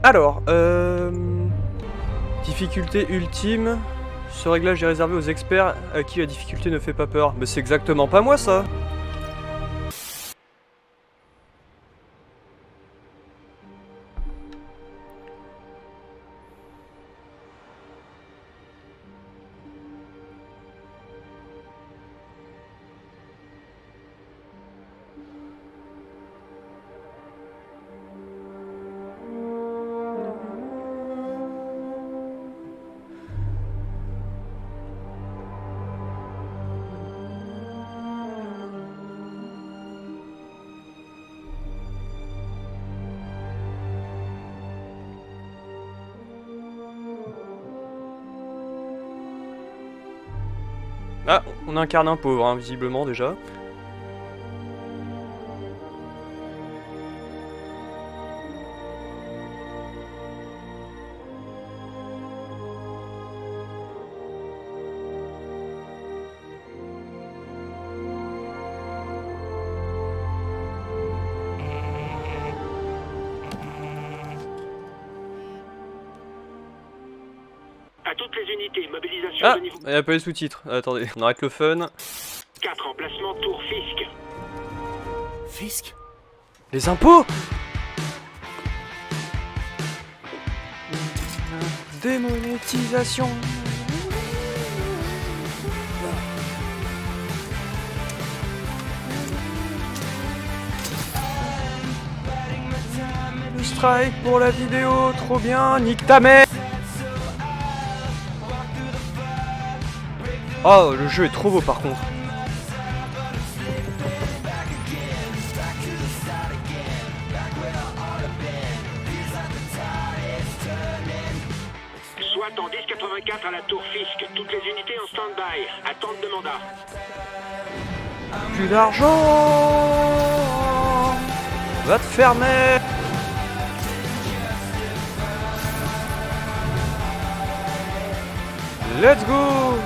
Alors, difficulté ultime. Ce réglage est réservé aux experts à qui la difficulté ne fait pas peur. Mais c'est exactement pas moi ça. Ah, on incarne un pauvre, hein, visiblement déjà. À toutes les unités, mobilisation Ah, de niveau il n'y a pas les sous-titres. Attendez, on arrête le fun. 4, emplacement Tour Fisk. Fisk? Les impôts! Démonétisation. Le strike pour la vidéo, trop bien, nique ta mère! Oh, le jeu est trop beau par contre. Soit en 1084 à la Tour Fisk. Toutes les unités en stand-by. Attente de mandat. Plus d'argent. Va te fermer. Let's go.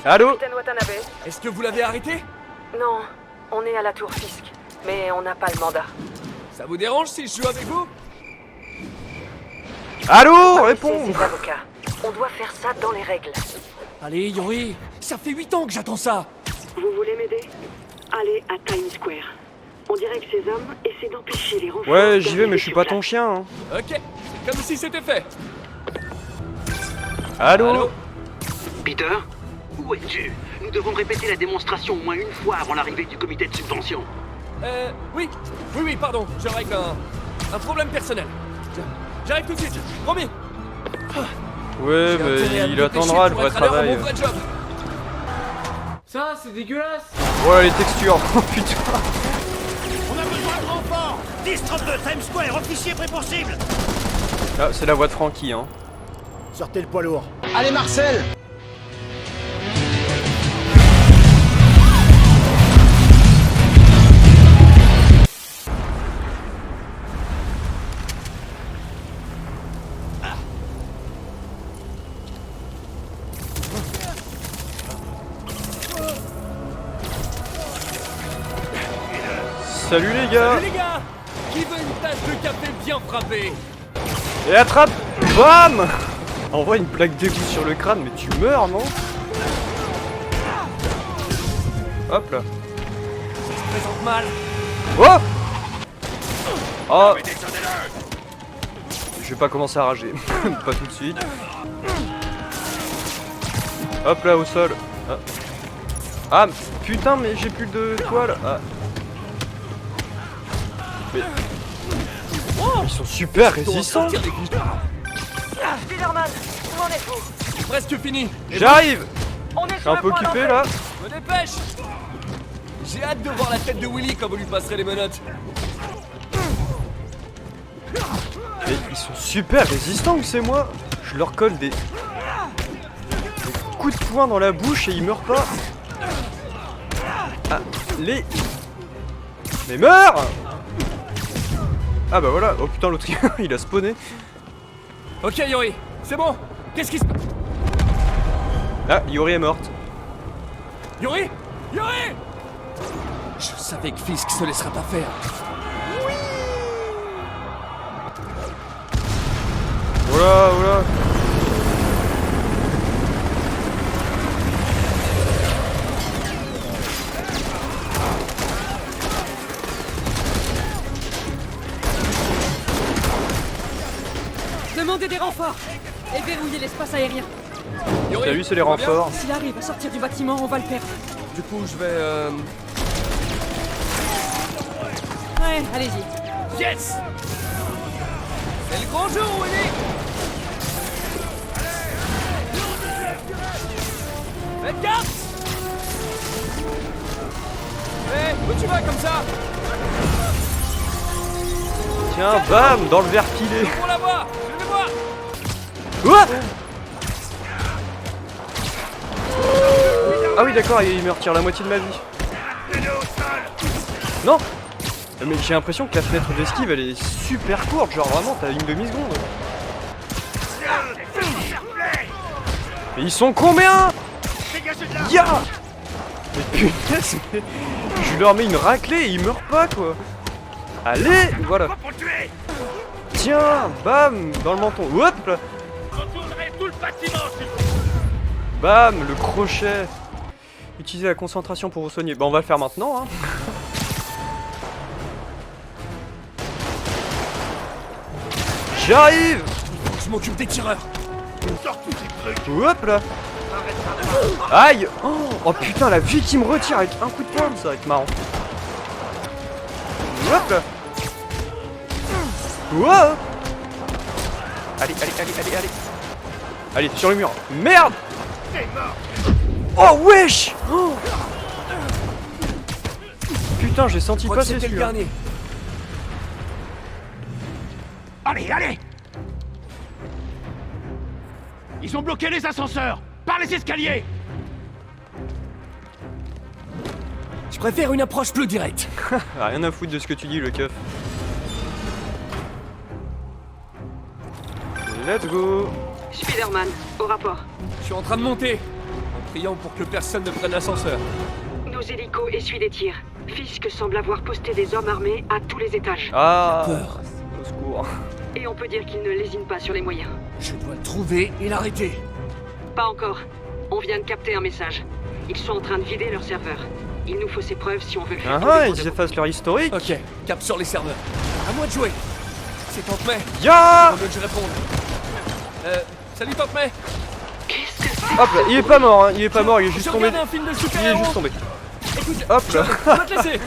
Allô? Capitaine Watanabe? Est-ce que vous l'avez arrêté? Non, on est à la Tour Fisk, mais on n'a pas le mandat. Ça vous dérange si je joue avec vous? Allô? Laissez Réponds. ces avocats. On doit faire ça dans les règles. Allez, Yori, ça fait 8 ans que j'attends ça. Vous voulez m'aider? Allez à Times Square. On dirait que ces hommes essaient d'empêcher les renforts. Ouais, j'y vais, d'arriver mais je suis sur pas place. ton chien. Hein. Ok, c'est comme si c'était fait. Allô? Allô? Peter, où es-tu? Nous devons répéter la démonstration au moins une fois avant l'arrivée du comité de subvention. Oui, pardon, je règle un problème personnel. J'arrive tout de suite, promis. Ouais, J'ai intérêt à mais me il dépêcher attendra le pour vrai être à l'heure à travail. mon vrai job. Ça, c'est dégueulasse. Voilà les textures. Oh putain. On a besoin de renforts 1032 Times Square, officier prêt pour cible. Ah, c'est la voix de Francky, hein. Sortez le poids lourd. Allez Marcel! Salut les gars. Salut les gars. Qui veut une tasse de café bien frappée? Et attrape. Bam. Envoie une plaque d'égout sur le crâne, mais tu meurs, non? Hop là. Ça se présente mal. Oh. Oh. Je vais pas commencer à rager. Pas tout de suite. Hop là, au sol. Ah, ah putain, mais j'ai plus de toile. Ah. Mais... Ils sont super résistants. Spider-Man, où en êtes-vous? C'est presque fini. J'arrive. On est Je suis sur un le peu point occupé d'entrée. là. Me dépêche. J'ai hâte de voir la tête de Willy quand vous lui passerez les menottes. Mais ils sont super résistants que c'est moi. Je leur colle des coups de poing dans la bouche et ils meurent pas. Ah, les... Mais meurs. Ah bah voilà. Oh putain, l'autre il a spawné. Ok Yori, c'est bon. Qu'est-ce qui se passe? Ah, Yori est morte. Yori? Yori! Je savais que Fisk se laissera pas faire. Demandez des renforts et verrouillez l'espace aérien. Yuri, T'as vu, c'est les tout va bien? renforts. S'il arrive à sortir du bâtiment, on va le perdre. Du coup, je vais Ouais, allez-y. Yes! C'est le grand jour, Willy! Faites gaffe! Hé, où tu vas comme ça? Tiens, bam, dans le verre pilé. Pour la voir! Je vais voir! Ouah. Ah oui, d'accord, il me retire la moitié de ma vie. Non. Mais j'ai l'impression que la fenêtre d'esquive elle est super courte, genre vraiment t'as une demi-seconde. Mais ils sont combien? Ya. Mais punaise, mais je leur mets une raclée et ils meurent pas quoi. Allez, voilà. Tiens, bam, dans le menton. Hop là. Bam, le crochet. Utilisez la concentration pour vous soigner. Bah on va le faire maintenant hein. J'arrive. Je m'occupe des tireurs! Hop là. Aïe. Oh putain, la vie qui me retire avec un coup de poing, ça va être marrant. Hop là. Wow. Allez. Allez, sur le mur. Merde. Oh wesh. Oh. Putain, j'ai senti Je crois que passer c'était le celui-là. dernier. Allez! Ils ont bloqué les ascenseurs! Par les escaliers! Je préfère une approche plus directe. Ah, rien à foutre de ce que tu dis, le keuf. Let's go. Spider-Man, au rapport. Je suis en train de monter, en priant pour que personne ne prenne l'ascenseur. Nos hélicos essuient des tirs. Fisk semble avoir posté des hommes armés à tous les étages. Ah, Peur. au secours. Et on peut dire qu'ils ne lésinent pas sur les moyens. Je dois le trouver et l'arrêter. Pas encore. On vient de capter un message. Ils sont en train de vider leur serveur. Il nous faut ces preuves si on veut le faire. tomber Ah, pour ils de effacent leur historique. Ok, cap sur les serveurs. À moi de jouer. C'est Tante May. Ya. On veut que je réponde. Salut Tante May. Qu'est-ce que c'est? Hop là, il est pas mort, hein. Il est pas mort, il est juste Je tombé. regardais un film de Il est super-héros. juste tombé. Écoute, Hop là. je dois te laisser.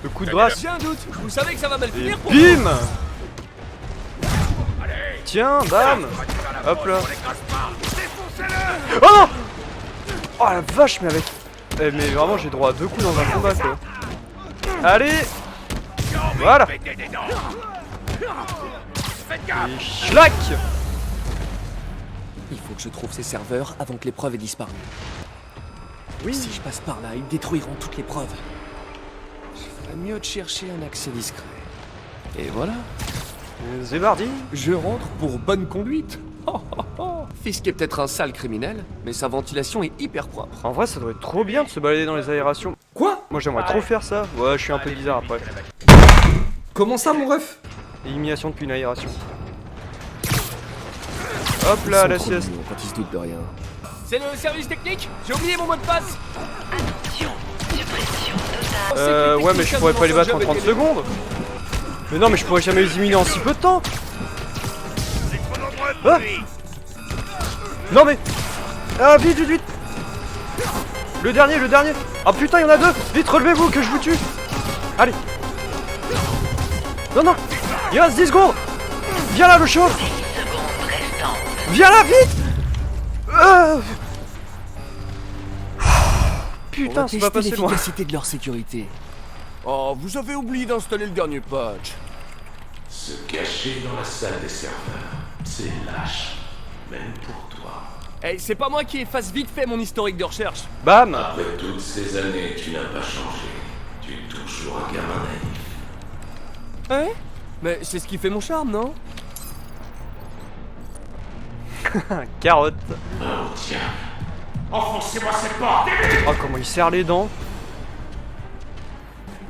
Le coup de brasse. J'ai un doute. Vous savez que ça va mal Et finir pour vous. bim. Tiens, bam. Hop là. Oh non. Oh la vache, mais avec... Eh, mais vraiment, j'ai droit à 2 coups dans un combat, quoi. Allez. Voilà. Et schlack. Il faut que je trouve ces serveurs avant que les preuves aient disparu. Oui. Si je passe par là, ils détruiront toutes les preuves. Je ferais mieux de chercher un accès discret. Et voilà. Zébardi. Je rentre pour bonne conduite. Fisk est peut-être un sale criminel, mais sa ventilation est hyper propre. En vrai, ça doit être trop bien de se balader dans les aérations. Quoi? Moi, j'aimerais trop faire ça. Ouais, je suis un peu bizarre après. Comment ça, mon ref? Élimination depuis une aération. Hop là, la sieste. Quand ils se doutent de rien. C'est le service technique? J'ai oublié mon mot de passe. Ouais, mais je pourrais pas les battre en 30 secondes. Mais non, mais je pourrais jamais les éliminer en si peu de temps. Ah. Non mais... Ah, vite. Le dernier. Ah putain, il y en a 2. Vite, relevez-vous que je vous tue. Allez. Non. Il reste 10 secondes. Viens là, le chauve. Viens là, vite. Putain, c'est pas passé loin. L'efficacité de leur sécurité. Oh, vous avez oublié d'installer le dernier patch. Se cacher dans la salle des serveurs, c'est lâche, même pour toi. Eh, c'est pas moi qui efface vite fait mon historique de recherche. Bam. Après toutes ces années, tu n'as pas changé. Tu es toujours un gamin naïf. Ouais? Mais c'est ce qui fait mon charme, non? Carotte. Oh tiens. Enfoncez-moi cette porte! Oh, comment il serre les dents.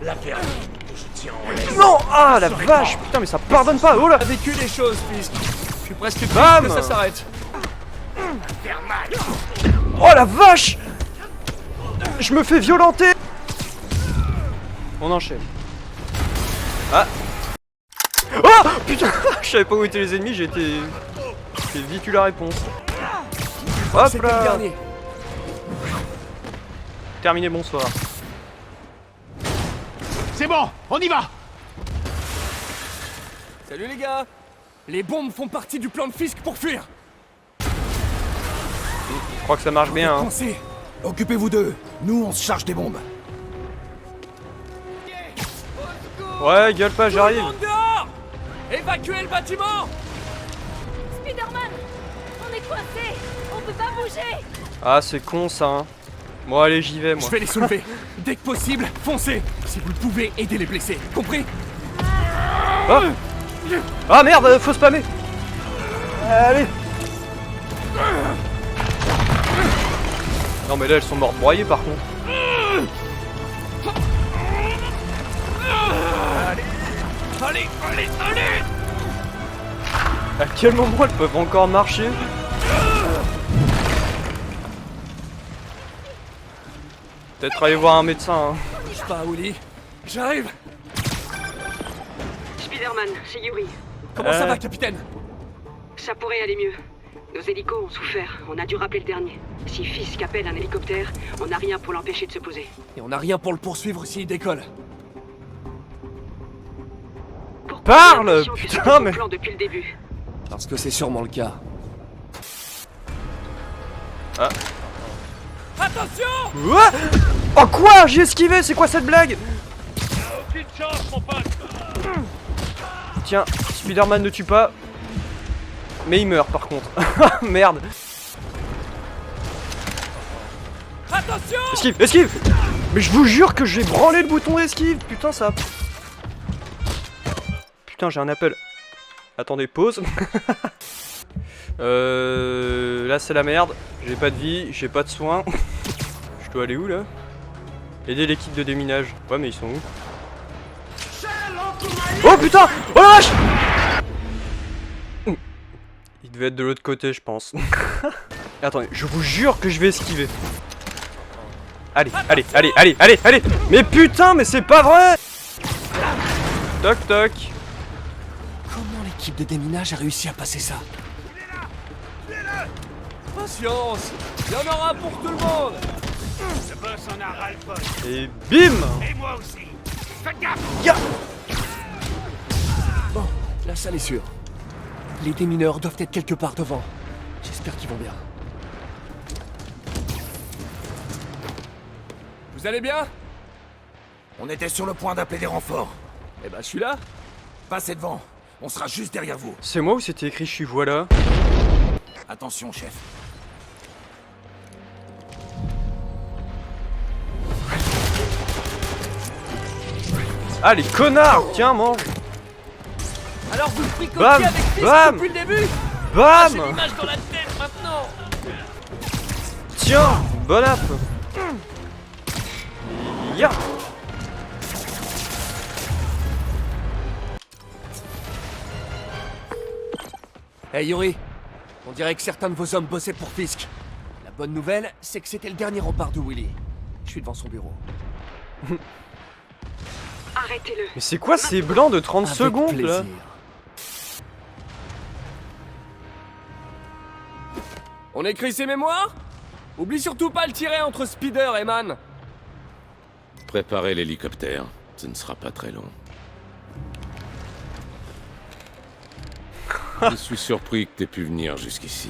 La vermine que je tiens en laisse. Non. Ah, la vache. Putain, mais ça pardonne pas. Oh là. J'ai vécu des choses, Fisk. Je suis presque triste Bam. que ça s'arrête. Oh la vache. Je me fais violenter. On enchaîne. Ah. Oh putain. Je savais pas où étaient les ennemis, j'ai vite eu la réponse. Hop C'était le là. dernier. Terminé, bonsoir. C'est bon, on y va. Salut les gars. Les bombes font partie du plan de Fisk pour fuir. Je crois que ça marche bien. Hein. Pensez. Occupez-vous d'eux. Nous, on se charge des bombes. Ouais, gueule pas, j'arrive. Dehors. Évacuez le bâtiment. Spider-Man, on est coincés. On peut pas bouger. Ah, c'est con ça. Hein. Bon, allez, j'y vais moi. Je vais les soulever. Dès que possible, foncez. Si vous le pouvez, aidez les blessés. Compris? Oh. Ah merde, faut spammer. Allez. Non mais là elles sont mortes broyées par contre. Allez. À quel moment elles peuvent encore marcher? Peut-être aller voir un médecin. Hein. Bouge pas, Willy. J'arrive. Spider-Man, c'est Yuri. Comment ça va, capitaine? Ça pourrait aller mieux. Nos hélicos ont souffert, on a dû rappeler le dernier. Si Fisk appelle un hélicoptère, on n'a rien pour l'empêcher de se poser. Et on n'a rien pour le poursuivre s'il décolle. Pourquoi Parle, j'ai l'impression que putain, c'était ton mais- plan depuis le début. Parce que c'est sûrement le cas. Ah. Attention! Quoi? Oh quoi? J'ai esquivé, c'est quoi cette blague? Aucune chance, mon pote. Tiens, Spider-Man ne tue pas. Mais il meurt par contre. Merde. Attention! Esquive, esquive. Mais je vous jure que j'ai branlé le bouton esquive. Putain ça. Putain j'ai un appel. Attendez, pause. Là c'est la merde. J'ai pas de vie, j'ai pas de soins. Je dois aller où là? Aider l'équipe de déminage. Ouais mais ils sont où? Oh putain! Oh la vache! Il devait être de l'autre côté je pense. Attendez, je vous jure que je vais esquiver. Allez, allez, allez, allez, allez, allez! Mais putain, mais c'est pas vrai! Toc toc. Comment l'équipe de déminage a réussi à passer ça? Patience! Il y en aura pour tout le monde! Ce boss en a ras-le-bol. Et bim! Et moi aussi. Faites gaffe. Ya! Bon, la salle est sûre. Les démineurs doivent être quelque part devant. J'espère qu'ils vont bien. Vous allez bien? On était sur le point d'appeler des renforts. Eh ben, je suis là. Passez devant. On sera juste derrière vous. C'est moi ou c'était écrit je suis voilà? Attention, chef. Ah les connards! Tiens mange! Alors vous fricotiez Bam, avec Fisk bam. depuis le début? Bam! J'ai l'image dans la tête maintenant! Tiens! Bon app! Ya! Hey Yuri, on dirait que certains de vos hommes bossaient pour Fisk. La bonne nouvelle, c'est que c'était le dernier rempart de Willy. Je suis devant son bureau. Arrêtez-le. Mais c'est quoi ces blancs de 30 Avec secondes là? plaisir. On écrit ses mémoires? Oublie surtout pas le tirer entre Spider et Man. Préparez l'hélicoptère. Ce ne sera pas très long. Je suis surpris que t'aies pu venir jusqu'ici.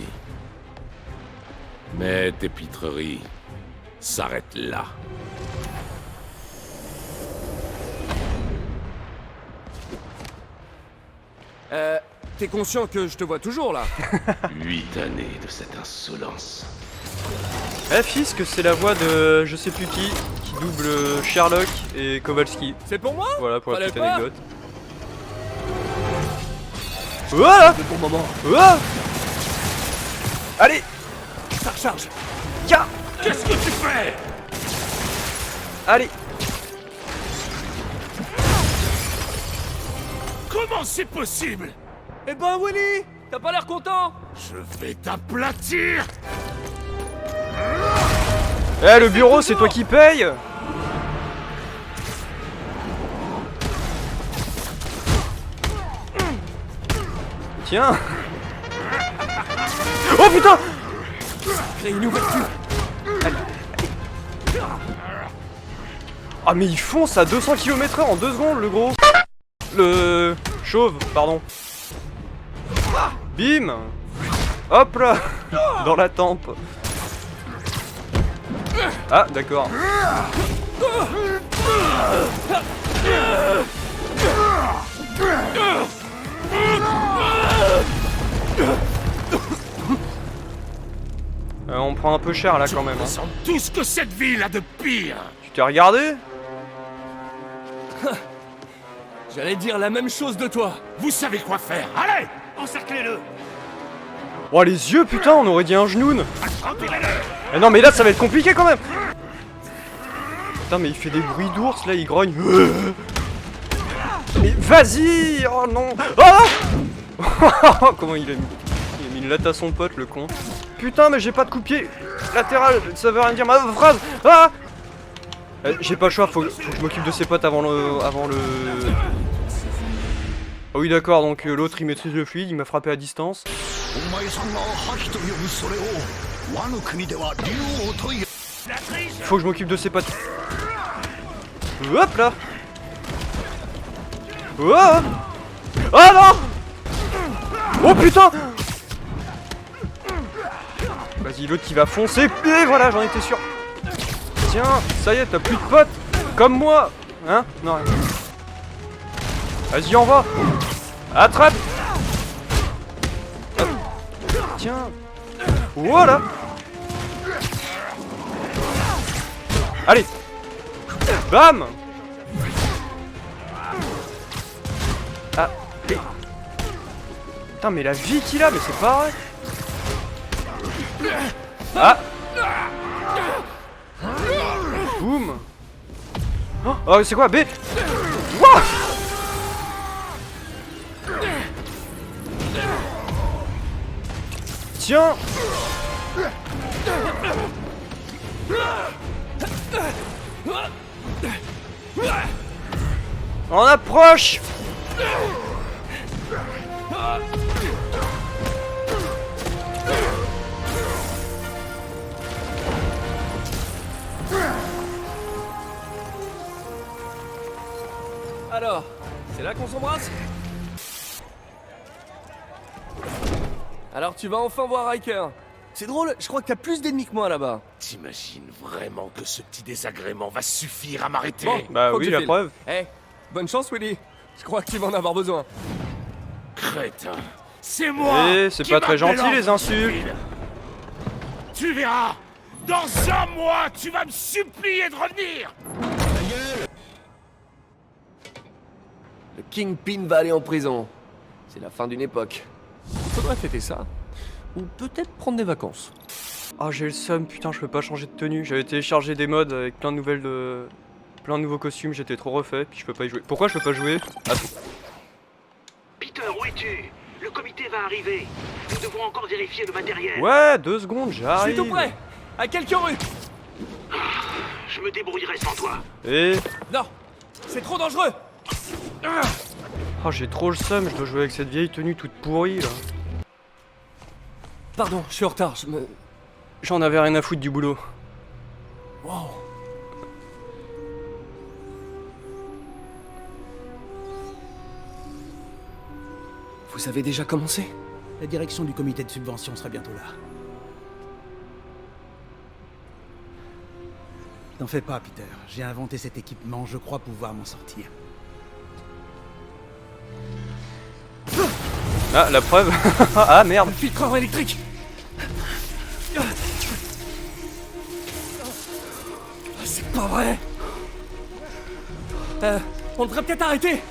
Mais tes pitreries s'arrêtent là. T'es conscient que je te vois toujours là? 8 années de cette insolence. Eh Fisk, c'est la voix de je sais plus qui double Sherlock et Kowalski. C'est pour moi? Voilà pour la Fallait petite pas. anecdote. Voilà! Le bon moment. Voilà! Allez! Ça recharge. Ya! Qu'est-ce que tu fais? Allez! Comment c'est possible? Eh ben Willy, t'as pas l'air content? Je vais t'aplatir. Eh le bureau c'est toi qui paye! Tiens. Oh putain. Crée une ouverture. Ah mais il fonce à 200 km/h en 2 secondes le gros. Le chauve, pardon. Bim. Hop là. Dans la tempe. Ah d'accord. On prend un peu cher là quand même. Ils sont tout ce que cette ville a de pire. Tu t'es regardé? J'allais dire la même chose de toi. Vous savez quoi faire. Allez, encerclez-le. Oh les yeux putain, on aurait dit un genoun. Attrapez-le. Eh non mais là ça va être compliqué quand même. Putain mais il fait des bruits d'ours là, il grogne. Mais vas-y. Oh non. Oh comment il a mis une latte à son pote le con. Putain mais j'ai pas de coup-pied latéral, ça veut rien dire ma phrase. Ah j'ai pas le choix, faut que je m'occupe de ses potes avant le... Ah oui d'accord, donc l'autre il maîtrise le fluide, il m'a frappé à distance. Faut que je m'occupe de ses potes. Hop là. Oh, oh non. Oh putain. Vas-y l'autre qui va foncer, et voilà j'en étais sûr. Tiens, ça y est, t'as plus de potes comme moi. Hein? Non rien. Vas-y on va. Attrape. Hop. Tiens. Voilà. Allez. Bam. Ah. Putain mais la vie qu'il a, mais c'est pas vrai. Ah. Boum. Oh c'est quoi B? Wouah. Tiens. On approche. Alors, c'est là qu'on s'embrasse? Alors tu vas enfin voir Riker. C'est drôle, je crois que t'as plus d'ennemis que moi là-bas. T'imagines vraiment que ce petit désagrément va suffire à m'arrêter? Bon, Bah faut que oui je la file. preuve. Eh, bonne chance Willy. Je crois que tu vas en avoir besoin. Crétin, c'est moi. Eh, c'est qui pas très m'appelle gentil les en insultes. ville. Tu verras. Dans un mois, tu vas me supplier de revenir. Le Kingpin va aller en prison. C'est la fin d'une époque. Faudrait fêter ça. Ou peut-être prendre des vacances. Ah j'ai le seum, putain je peux pas changer de tenue. J'avais téléchargé des mods avec plein de nouvelles plein de nouveaux costumes, j'étais trop refait, puis je peux pas y jouer. Pourquoi je peux pas jouer? Ah, Peter, où es-tu? Le comité va arriver. Nous devons encore vérifier le matériel. ouais, 2 secondes, Je suis j'arrive. tout prêt. À quelques rues. Je me débrouillerai sans toi. Et Non, c'est trop dangereux. oh j'ai trop le seum, je dois jouer avec cette vieille tenue toute pourrie là. Pardon, je suis en retard. J'en avais rien à foutre du boulot. Wow. Vous avez déjà commencé? La direction du comité de subvention sera bientôt là. T'en fais pas, Peter. J'ai inventé cet équipement, je crois pouvoir m'en sortir. Ah la preuve. Ah merde. Filtreur électrique. C'est pas vrai. On devrait peut-être arrêter.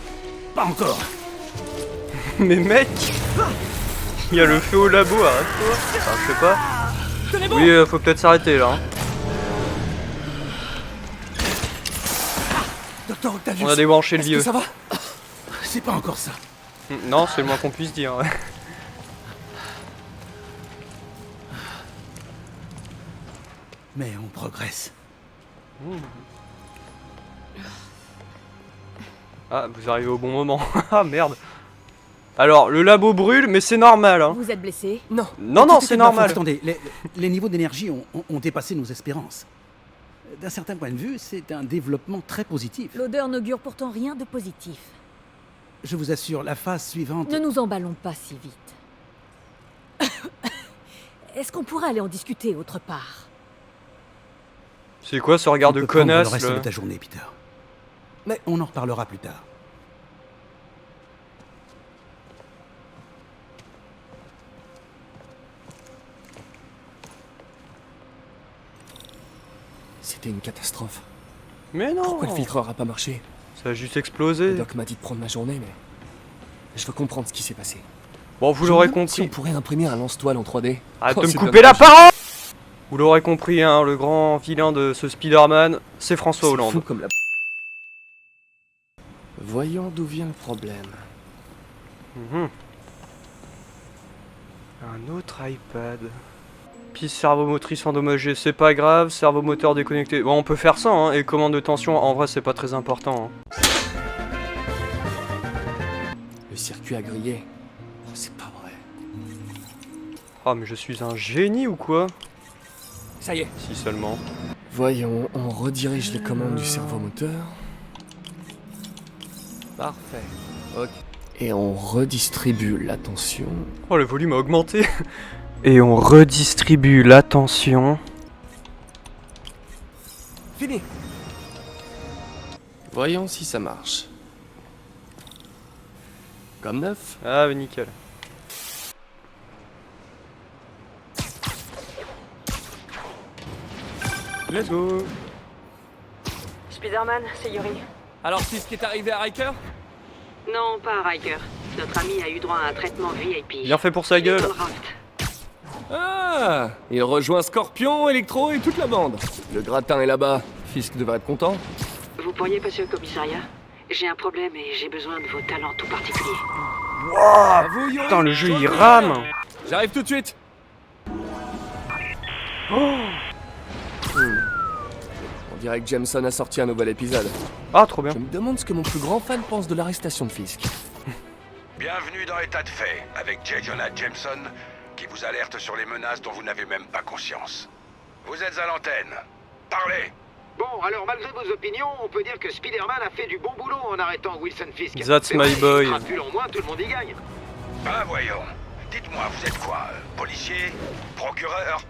Pas encore. Mais mec, il y a le feu au labo, arrête-toi. Enfin, je sais pas. Tenez bon. Oui, faut peut-être s'arrêter là. Hein. Docteur Octavius. On a débranché le Est-ce vieux. que ça va? C'est pas encore ça. Non, c'est le moins qu'on puisse dire. Ouais. Mais on progresse. Ah, vous arrivez au bon moment. Ah merde. Alors, le labo brûle, mais c'est normal, hein. Vous êtes blessé? Non. Non, non, c'est normal. Attendez, les niveaux d'énergie ont dépassé nos espérances. D'un certain point de vue, c'est un développement très positif. L'odeur n'augure pourtant rien de positif. Je vous assure, la phase suivante... Ne nous emballons pas si vite. Est-ce qu'on pourrait aller en discuter autre part? C'est quoi ce regard On de peut prendre connasse, le reste là? de ta journée, Peter. Mais on en reparlera plus tard. C'était une catastrophe. Mais non. Pourquoi le filtreur a pas marché? Ça a juste explosé. Le doc m'a dit de prendre ma journée, mais... Je veux comprendre ce qui s'est passé. Bon, vous Je me l'aurez demande Si on compris. pourrait imprimer un lance-toile en 3D. Arrête Oh, de me c'est couper la dommage. parole. Vous l'aurez compris, hein, le grand vilain de ce Spider-Man, c'est François C'est Hollande. fou comme la... Voyons d'où vient le problème. Mhm. Un autre iPad. Piste cerveau-motrice endommagée, c'est pas grave, cerveau moteur déconnecté. Bon, on peut faire ça, hein, et commande de tension, en vrai, c'est pas très important. Hein. Le circuit a grillé. Oh, c'est pas vrai. Ah, mais je suis un génie ou quoi? Ça y est. Si seulement. Voyons, on redirige les commandes du cerveau moteur. Parfait. Ok. Et on redistribue l'attention. Oh, le volume a augmenté. Et on redistribue l'attention. Fini. Voyons si ça marche. Comme neuf. Ah, mais nickel. Let's go. Spider-Man, c'est Yuri. Alors, c'est ce qui est arrivé à Riker? Non, pas à Riker. Notre ami a eu droit à un traitement VIP. Bien fait pour sa gueule. Little Raft. Ah, il rejoint Scorpion, Electro et toute la bande. Le gratin est là-bas. Fisk devrait être content. Vous pourriez passer au commissariat? J'ai un problème et j'ai besoin de vos talents tout particuliers. À vous, Yuri. Putain, le jeu il rame. J'arrive tout de suite. On dirait que Jameson a sorti un nouvel épisode. Ah, trop bien. Je me demande ce que mon plus grand fan pense de l'arrestation de Fisk. Bienvenue dans État de fait, avec J. Jonah Jameson, qui vous alerte sur les menaces dont vous n'avez même pas conscience. Vous êtes à l'antenne. Parlez. Bon, alors malgré vos opinions, on peut dire que Spider-Man a fait du bon boulot en arrêtant Wilson Fisk. That's C'est my vrai, boy. il crapule en moins, tout le monde y gagne. Ben voyons. Dites-moi, vous êtes quoi? Policier? Procureur?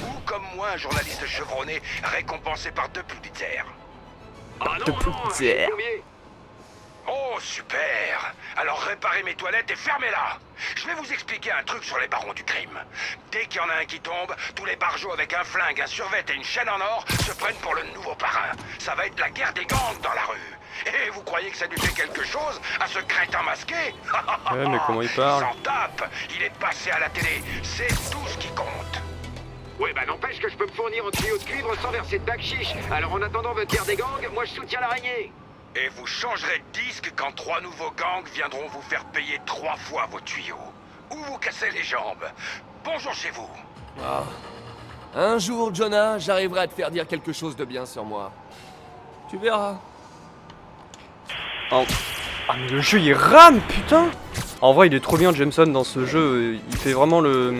Ou comme moi, un journaliste chevronné récompensé par 2 Pulitzer? Ah non, non, je suis le premier. Oh, super! Alors réparez mes toilettes et fermez-la! Je vais vous expliquer un truc sur les barons du crime. Dès qu'il y en a un qui tombe, tous les barjots avec un flingue, un survêt et une chaîne en or se prennent pour le nouveau parrain. Ça va être la guerre des gangs dans la rue. Et vous croyez que ça lui fait quelque chose à ce crétin masqué? Ouais, mais comment il parle? Il s'en tape! Il est passé à la télé. C'est tout ce qui compte. Ouais, bah n'empêche que je peux me fournir en tuyau de cuivre sans verser de bac chiche. Alors en attendant votre guerre des gangs, moi je soutiens l'araignée. Et vous changerez de disque quand 3 nouveaux gangs viendront vous faire payer 3 fois vos tuyaux. Ou vous casser les jambes. Bonjour chez vous. Ah. Un jour, Jonah, j'arriverai à te faire dire quelque chose de bien sur moi. Tu verras. Oh. Ah, mais le jeu il rame, putain. En vrai, il est trop bien, Jameson, dans ce jeu. Il fait vraiment le...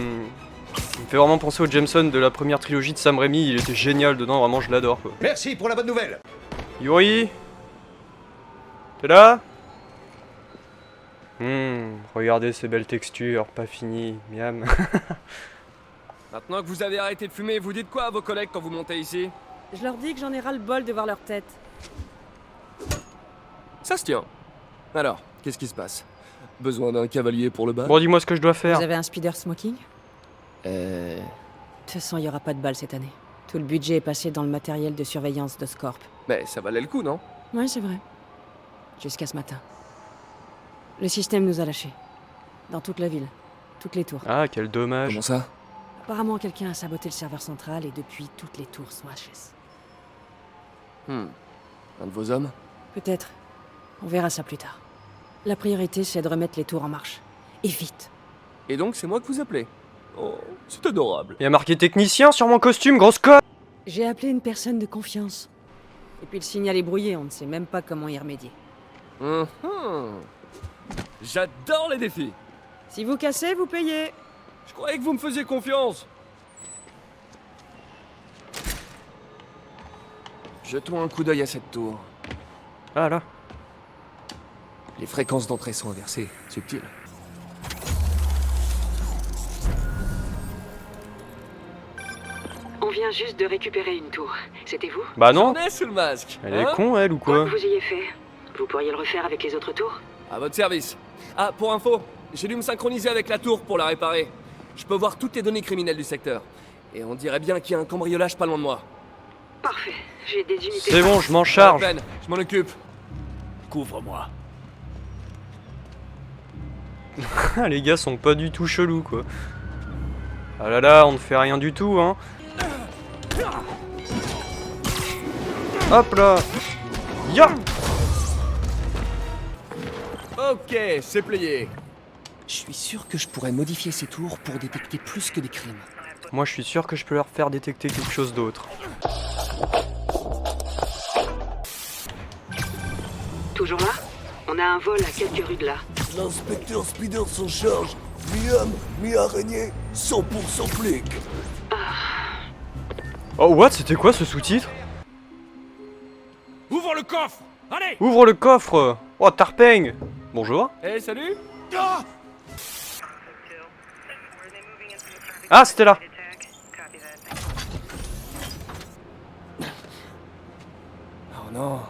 Il me fait vraiment penser au Jameson de la première trilogie de Sam Raimi. Il était génial dedans, vraiment, je l'adore, quoi. Merci pour la bonne nouvelle. Yuri, t'es là? Regardez ces belles textures, pas fini, miam. Maintenant que vous avez arrêté de fumer, vous dites quoi à vos collègues quand vous montez ici? Je leur dis que j'en ai ras le bol de voir leur tête. Ça se tient. Alors, qu'est-ce qui se passe? Besoin d'un cavalier pour le bal? Bon, dis-moi ce que je dois faire. Vous avez un speeder smoking? Euh... De toute façon, il n'y aura pas de balles cette année. Tout le budget est passé dans le matériel de surveillance de Scorp. Mais ça valait le coup, non? Ouais, c'est vrai. Jusqu'à ce matin. Le système nous a lâchés. Dans toute la ville. Toutes les tours. Ah, quel dommage. Comment ça? Apparemment, quelqu'un a saboté le serveur central et depuis, toutes les tours sont HS. Un de vos hommes? Peut-être. On verra ça plus tard. La priorité, c'est de remettre les tours en marche. Et vite. Et donc, c'est moi que vous appelez? Oh, c'est adorable. Il y a marqué technicien sur mon costume, grosse conne. J'ai appelé une personne de confiance. Et puis le signal est brouillé, on ne sait même pas comment y remédier. J'adore les défis. Si vous cassez, vous payez. Je croyais que vous me faisiez confiance. Jetons un coup d'œil à cette tour. Ah là. Les fréquences d'entrée sont inversées. Subtil. On vient juste de récupérer une tour. C'était vous? Bah non. On est sous le masque. Elle est con, elle, ou Quoi quoi? que vous ayez fait, vous pourriez le refaire avec les autres tours? À votre service. Ah, pour info, j'ai dû me synchroniser avec la tour pour la réparer. Je peux voir toutes les données criminelles du secteur. Et on dirait bien qu'il y a un cambriolage pas loin de moi. Parfait. J'ai des unités. C'est bon, je m'en charge. Ben, je m'en occupe. Couvre-moi. Les gars sont pas du tout chelous, quoi. Ah là là, on ne fait rien du tout, hein. Hop là. Ya. Ok, c'est plié. Je suis sûr que je pourrais modifier ces tours pour détecter plus que des crimes. Moi, je suis sûr que je peux leur faire détecter quelque chose d'autre. Toujours là? On a un vol à quelques rues de là. L'inspecteur Spider s'en charge. Mi-homme, mi-araignée, 100% flic. Oh, what? C'était quoi ce sous-titre? Ouvre le coffre. Allez. Ouvre le coffre. Oh, Tarpeng. Bonjour. Eh, salut. Ah. Ah, c'était là. Oh non.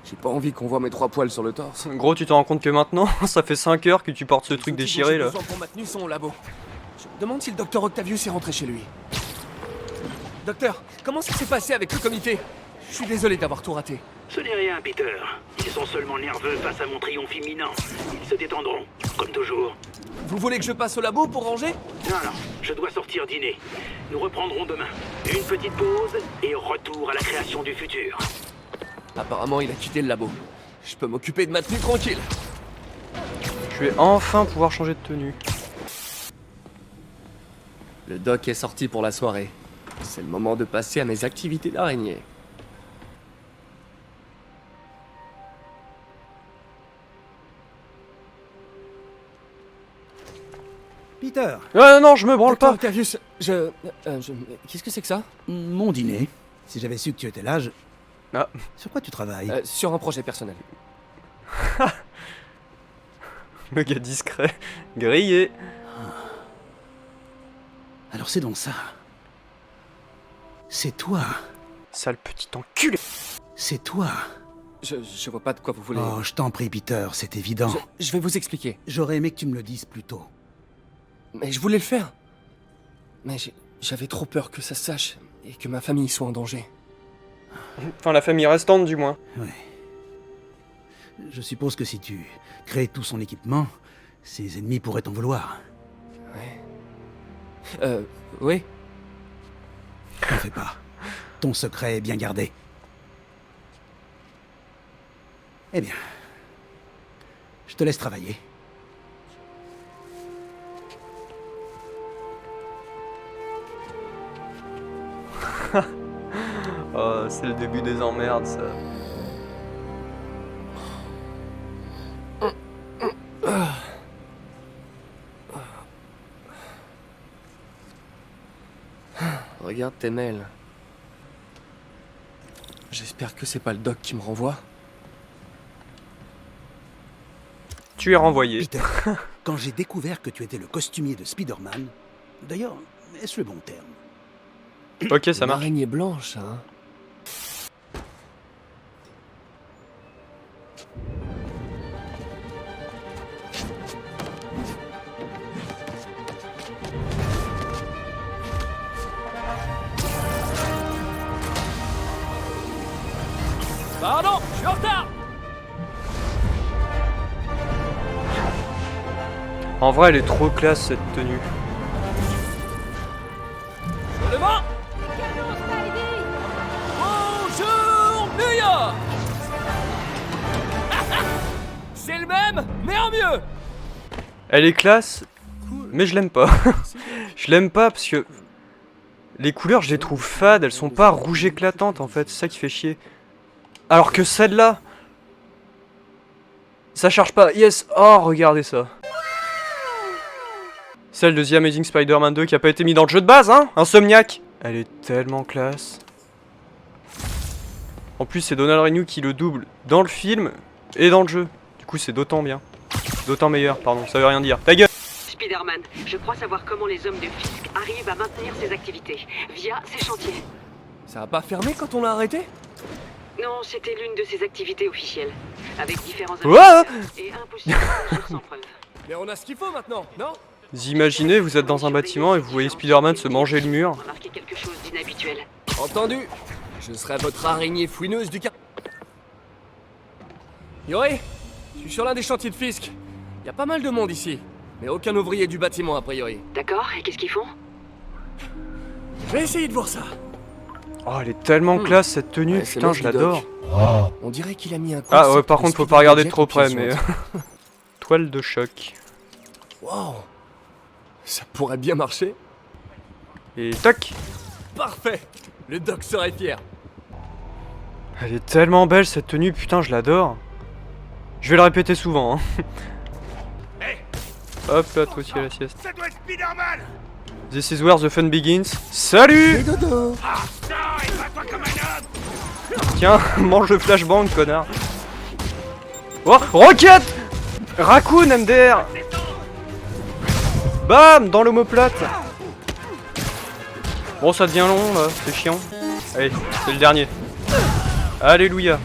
J'ai pas envie qu'on voit mes 3 poils sur le torse. Gros, tu te rends compte que maintenant, ça fait 5 heures que tu portes ce truc déchiré, là. Pour ma tenue sont au labo. Je me demande si le docteur Octavius est rentré chez lui. Docteur, comment ça s'est passé avec le comité? Je suis désolé d'avoir tout raté. Ce n'est rien, Peter. Ils sont seulement nerveux face à mon triomphe imminent. Ils se détendront, comme toujours. Vous voulez que je passe au labo pour ranger? Non, je dois sortir dîner. Nous reprendrons demain. Une petite pause et retour à la création du futur. Apparemment, il a quitté le labo. Je peux m'occuper de ma tenue tranquille. Je vais enfin pouvoir changer de tenue. Le doc est sorti pour la soirée. C'est le moment de passer à mes activités d'araignée. Peter. Non, je me branle pas. Octavius, qu'est-ce que c'est que ça? Mon dîner. Si j'avais su que tu étais là, je... Ah. Sur quoi tu travailles? Sur un projet personnel. Le gars discret. Grillé. Alors c'est donc ça. C'est toi. Sale petit enculé. C'est toi. Je vois pas de quoi vous voulez. Oh, je t'en prie, Peter, c'est évident. Je vais vous expliquer. J'aurais aimé que tu me le dises plus tôt. Mais je voulais le faire. Mais j'avais trop peur que ça se sache et que ma famille soit en danger. Enfin, la famille restante, du moins. Ouais. Je suppose que si tu crées tout son équipement, ses ennemis pourraient t'en vouloir. Ouais. Oui. T'en fais pas. Ton secret est bien gardé. Eh bien, je te laisse travailler. Oh, c'est le début des emmerdes, ça. Regarde tes mails. J'espère que c'est pas le doc qui me renvoie. Tu es renvoyé. Peter, quand j'ai découvert que tu étais le costumier de Spider-Man, d'ailleurs, est-ce le bon terme? Ok, ça marche. Araignée blanche, hein. Pardon, je suis en retard. En vrai, elle est trop classe, cette tenue. Sur le vent. Bonjour, New York. C'est le même, mais en mieux. Elle est classe, mais je l'aime pas. Je l'aime pas parce que... les couleurs, je les trouve fades, elles sont pas rouges éclatantes, en fait. C'est ça qui fait chier. Alors que celle-là... Ça charge pas. Yes. Oh, regardez ça. Celle de The Amazing Spider-Man 2 qui a pas été mis dans le jeu de base, hein. Insomniac. Elle est tellement classe. En plus, c'est Donald Renew qui le double dans le film et dans le jeu. Du coup, c'est d'autant bien. D'autant meilleur, pardon, ça veut rien dire. Ta gueule! Spider-Man, je crois savoir comment les hommes de Fisk arrivent à maintenir ces activités via ces chantiers. Ça a pas fermé quand on l'a arrêté? Non, c'était l'une de ces activités officielles, avec différents Ouah et impossible de faire sans preuve. Mais on a ce qu'il faut maintenant, non? Vous imaginez, vous êtes dans un bâtiment et vous voyez Spider-Man se manger le mur. Remarquez quelque chose d'inhabituel. Entendu. Je serai votre araignée fouineuse du car... Yori, je suis sur l'un des chantiers de Fisk. Il y a pas mal de monde ici, mais aucun ouvrier du bâtiment a priori. D'accord, et qu'est-ce qu'ils font? Je vais essayer de voir ça. Oh, elle est tellement classe cette tenue, Ouais, c'est putain, l'os je du l'adore. doc. On dirait qu'il a mis un coup Ah de ouais, sac par de contre, faut Speedy pas regarder de Gonzague trop au pied près, sur mais... l'autre. Toile de choc. Wow. Ça pourrait bien marcher. Et tac. Parfait. Le doc serait fier. Elle est tellement belle cette tenue, putain, je l'adore. Je vais le répéter souvent, hein. Hop là, toi aussi à la sieste. Ça doit être Spider-Man. This is where the fun begins. Salut! Ah, non, et bats-toi comme un homme. Tiens, mange le flashbang, connard. Oh, roquette! Raccoon, MDR! Bam! Dans l'omoplate. Bon, ça devient long, là, c'est chiant. Allez, c'est le dernier. Alléluia.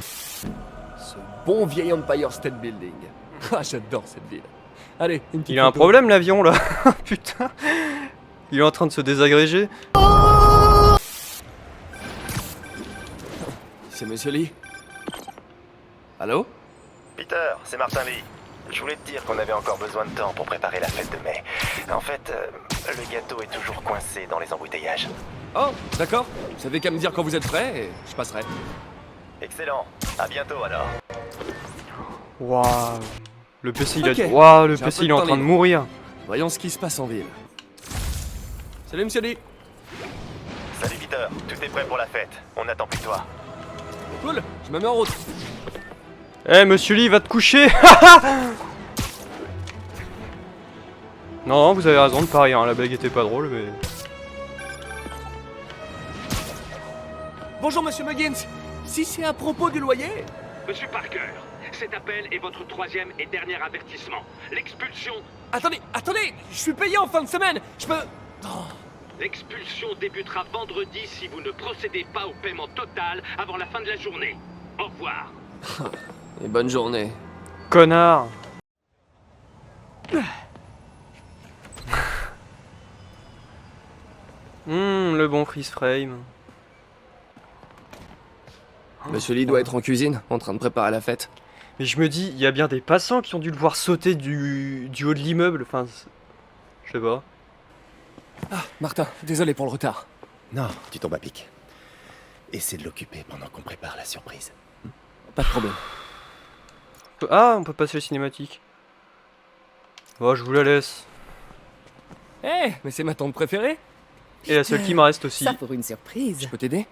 Ce bon vieil Empire State Building. Ah, j'adore cette ville. Allez, une petite Il a un photo. problème, l'avion, là. Putain. Il est en train de se désagréger. C'est Monsieur Lee. Allô? Peter, c'est Martin Lee. Je voulais te dire qu'on avait encore besoin de temps pour préparer la fête de mai. En fait, le gâteau est toujours coincé dans les embouteillages. Oh, d'accord. Vous savez qu'à me dire quand vous êtes prêt et je passerai. Excellent. À bientôt alors. Waouh. Le PC, il a... Ok. Waouh, le J'ai un PC, peu il est en temps train de libre. mourir. Voyons ce qui se passe en ville. Salut Monsieur Lee. Salut Peter, tout est prêt pour la fête. On attend plus que toi. Cool, je me mets en route. Eh, monsieur Lee, va te coucher. Non, vous avez raison de pas rire, hein. La blague était pas drôle, mais... Bonjour Monsieur Muggins. Si c'est à propos du loyer... Monsieur Parker, cet appel est votre troisième et dernier avertissement. L'expulsion... Attendez, je suis payé en fin de semaine. Je peux... L'expulsion débutera vendredi si vous ne procédez pas au paiement total avant la fin de la journée. Au revoir. Et bonne journée. Connard. Le bon freeze frame. Monsieur Lee doit être en cuisine, en train de préparer la fête. Mais je me dis, il y a bien des passants qui ont dû le voir sauter du haut de l'immeuble, enfin... Je sais pas. Ah, Martin, désolé pour le retard. Non, tu tombes à pic. Essaie de l'occuper pendant qu'on prépare la surprise. Pas de problème. Ah, on peut passer les cinématiques. Oh, je vous la laisse. Eh, mais c'est ma tante préférée. Et la seule qui me reste aussi. Ça pour une surprise. Je peux t'aider?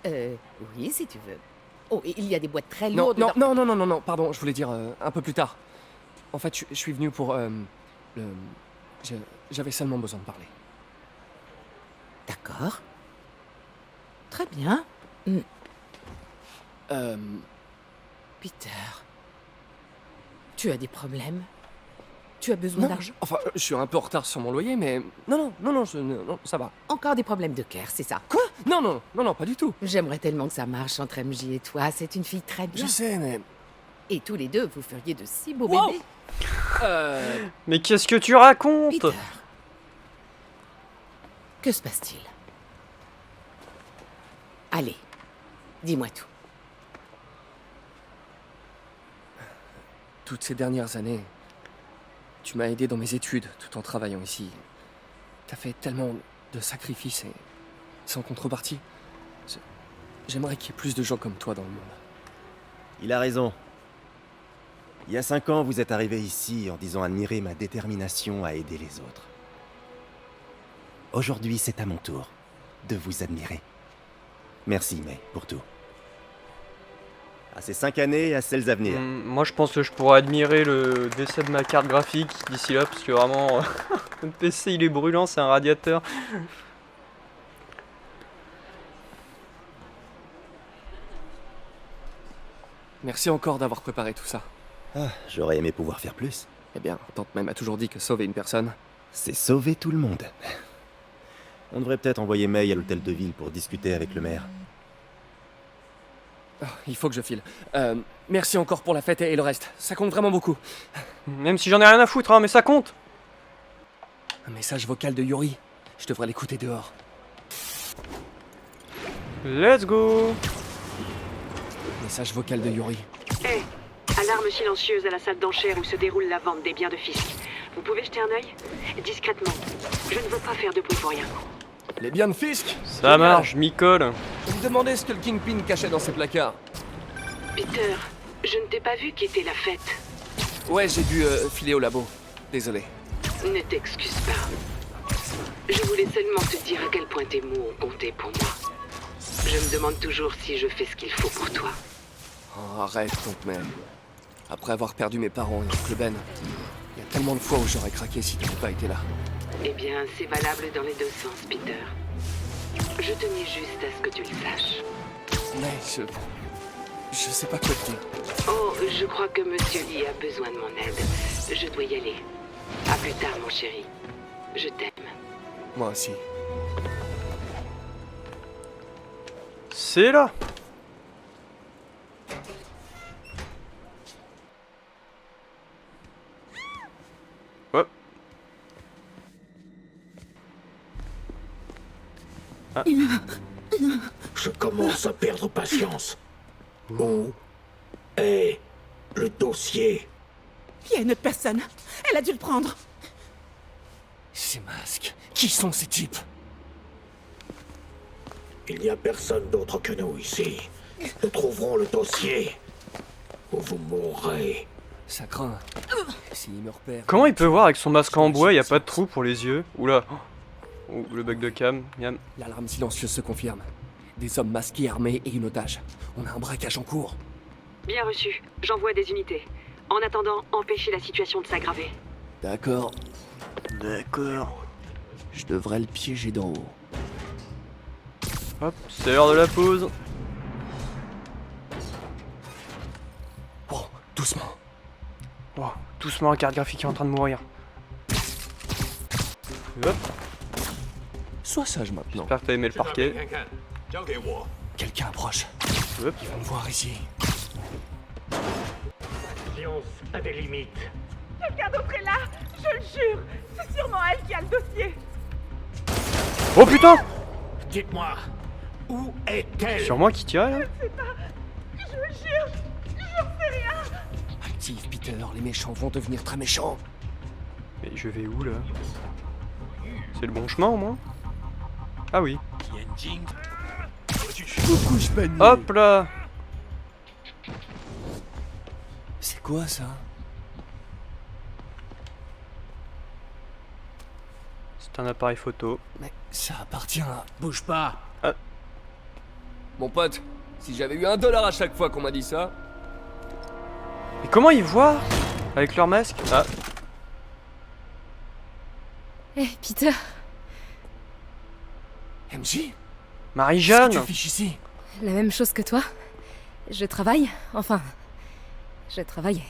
Oui, si tu veux. Oh, et il y a des boîtes très Non, lourdes. non, pardon, je voulais dire un peu plus tard. En fait, je suis venu pour, j'avais seulement besoin de parler. D'accord. Très bien. Peter. Tu as des problèmes? Tu as besoin Non, d'argent? enfin, je suis un peu en retard sur mon loyer, mais... Non, ça va. Encore des problèmes de cœur, c'est ça? Quoi? Non, pas du tout. J'aimerais tellement que ça marche entre MJ et toi. C'est une fille très bien. Je sais, mais... Et tous les deux, vous feriez de si beaux Wow. bébés. Mais qu'est-ce que tu racontes? Peter. Que se passe-t-il? Allez, dis-moi tout. Toutes ces dernières années, tu m'as aidé dans mes études tout en travaillant ici. T'as fait tellement de sacrifices et sans contrepartie. J'aimerais qu'il y ait plus de gens comme toi dans le monde. Il a raison. Il y a 5 ans, vous êtes arrivé ici en disant admirer ma détermination à aider les autres. Aujourd'hui, c'est à mon tour de vous admirer. Merci, May, pour tout. à ces 5 années et à celles à venir. Moi je pense que je pourrais admirer le décès de ma carte graphique d'ici là, parce que vraiment, le PC il est brûlant, c'est un radiateur. Merci encore d'avoir préparé tout ça. Ah, j'aurais aimé pouvoir faire plus. Eh bien, tante même a toujours dit que sauver une personne... C'est sauver tout le monde. On devrait peut-être envoyer May à l'hôtel de ville pour discuter avec le maire. Oh, il faut que je file. Merci encore pour la fête et le reste. Ça compte vraiment beaucoup. Même si j'en ai rien à foutre, hein, mais ça compte. Un message vocal de Yuri. Je devrais l'écouter dehors. Let's go. Message vocal de Yuri. Hé, alarme silencieuse à la salle d'enchères où se déroule la vente des biens de Fisk. Vous pouvez jeter un œil? Discrètement. Je ne veux pas faire de bruit pour rien. Les biens de Fisk? Ça marche, je m'y colle. Je me demandais ce que le Kingpin cachait dans ses placards. Peter, je ne t'ai pas vu quitter la fête. Ouais, j'ai dû filer au labo. Désolé. Ne t'excuse pas. Je voulais seulement te dire à quel point tes mots ont compté pour moi. Je me demande toujours si je fais ce qu'il faut pour toi. Oh, arrête, tante May. Après avoir perdu mes parents et oncle Ben, il y a tellement de fois où j'aurais craqué si tu n'avais pas été là. Eh bien, c'est valable dans les deux sens, Peter. Je tenais juste à ce que tu le saches. Mais je sais pas quoi te dire. Oh, je crois que Monsieur Lee a besoin de mon aide. Je dois y aller. À plus tard, mon chéri. Je t'aime. Moi aussi. C'est là. Hop. Ah. Je commence à perdre patience. Où est le dossier? Il y a une autre personne. Elle a dû le prendre. Ces masques. Qui sont ces types? Il n'y a personne d'autre que nous ici. Nous trouverons le dossier. Ou vous mourrez. Ça craint. S'il me repère... Comment il peut voir avec son masque en bois, y a pas de trou pour les yeux? Oula. Oh, le bug de cam, miam. L'alarme silencieuse se confirme. Des hommes masqués, armés et une otage. On a un braquage en cours. Bien reçu. J'envoie des unités. En attendant, empêchez la situation de s'aggraver. D'accord. D'accord. Je devrais le piéger d'en haut. Hop, c'est l'heure de la pause. Oh, doucement. Oh, doucement, la carte graphique est en train de mourir. Hop. Sois sage maintenant. J'espère que t'as aimé le parquet. Quelqu'un approche. Hop. Ils vont me voir ici. La science a des limites. Quelqu'un d'autre est là, je le jure. C'est sûrement elle qui a le dossier. Oh putain! Dites-moi, où est-elle? Sur moi qui tirait là? Je sais pas. Je le jure, j'en sais rien. Active, Peter, les méchants vont devenir très méchants. Mais je vais où là? C'est le bon chemin au moins? Ah oui. Hop là! C'est quoi ça? C'est un appareil photo. Mais ça appartient à... Bouge pas. Ah. Mon pote, si j'avais eu $1 à chaque fois qu'on m'a dit ça... Mais comment ils voient? Avec leur masque? Ah. Eh, Peter. MJ? Marie-Jeanne! Qu'est-ce que tu fiches ici? La même chose que toi. Je travaille. Enfin, je travaillais.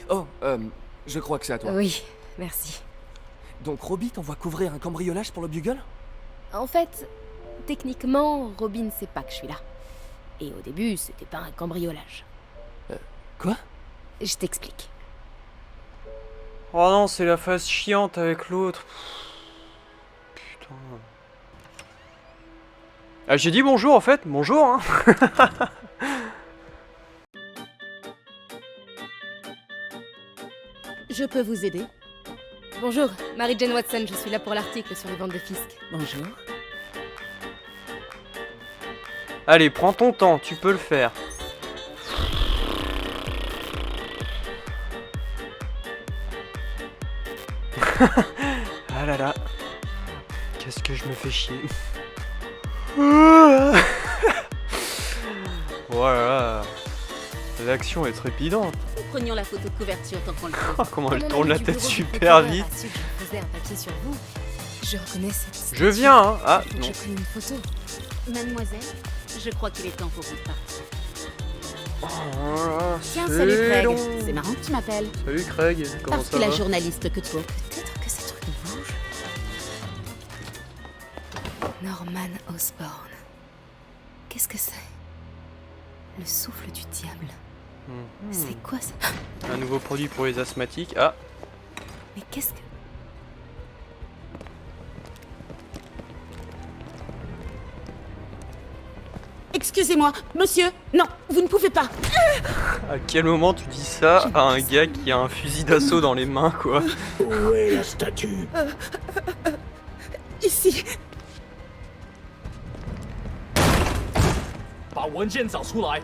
Oh, je crois que c'est à toi. Oui, merci. Donc Robbie t'envoie couvrir un cambriolage pour le Bugle? En fait, techniquement, Robin sait pas que je suis là. Et au début, c'était pas un cambriolage. Quoi? Je t'explique. Oh non, c'est la phase chiante avec l'autre. Putain. Ah, j'ai dit bonjour en fait, bonjour hein. Je peux vous aider? Bonjour, Mary-Jane Watson, je suis là pour l'article sur les ventes de Fisk. Bonjour. Allez, prends ton temps, tu peux le faire. Ah là là. Qu'est-ce que je me fais chier. Voilà, L'action est trépidante. Prenions la photo de couverture tant qu'on le peut. Oh, comment elle Mon tourne ami la du tête bureau du super procureur vite. a su que je posais un papier sur vous. Je reconnais cette Je viens, hein. Ah, Faut que non. je prenne une photo. Mademoiselle, je crois qu'il est temps pour vous de partir. Oh, Tiens, salut Craig. long. C'est marrant que tu m'appelles. Salut Craig, comment Parce ça que la va? journaliste que toi. Peut-être que ces trucs bougent. Norman Osborn. Qu'est-ce que c'est? Le souffle du diable. C'est quoi ça? Un nouveau produit pour les asthmatiques. Ah, Mais qu'est-ce que... Excusez-moi, monsieur. Non, vous ne pouvez pas. à quel moment tu dis ça à un gars qui a un fusil d'assaut dans les mains, quoi? Où est la statue? Ici. 把文件找出来。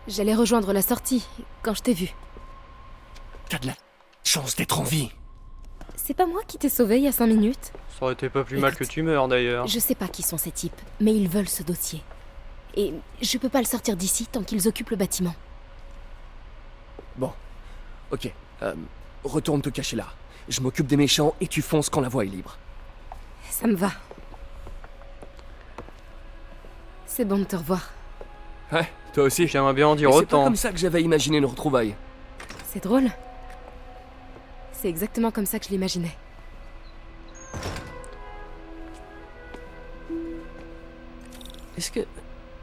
J'allais rejoindre la sortie quand je t'ai vu. T'as de la chance d'être en vie. C'est pas moi qui t'ai sauvé il y a 5 minutes. Ça aurait été pas plus mal que tu meurs d'ailleurs. Je sais pas qui sont ces types, mais ils veulent ce dossier. Et je peux pas le sortir d'ici tant qu'ils occupent le bâtiment. Bon, ok. Retourne te cacher là. Je m'occupe des méchants et tu fonces quand la voie est libre. Ça me va. C'est bon de te revoir. Ouais, toi aussi. J'aimerais bien en dire Mais c'est pas autant. comme ça que j'avais imaginé nos retrouvailles. C'est drôle. C'est exactement comme ça que je l'imaginais. Est-ce que...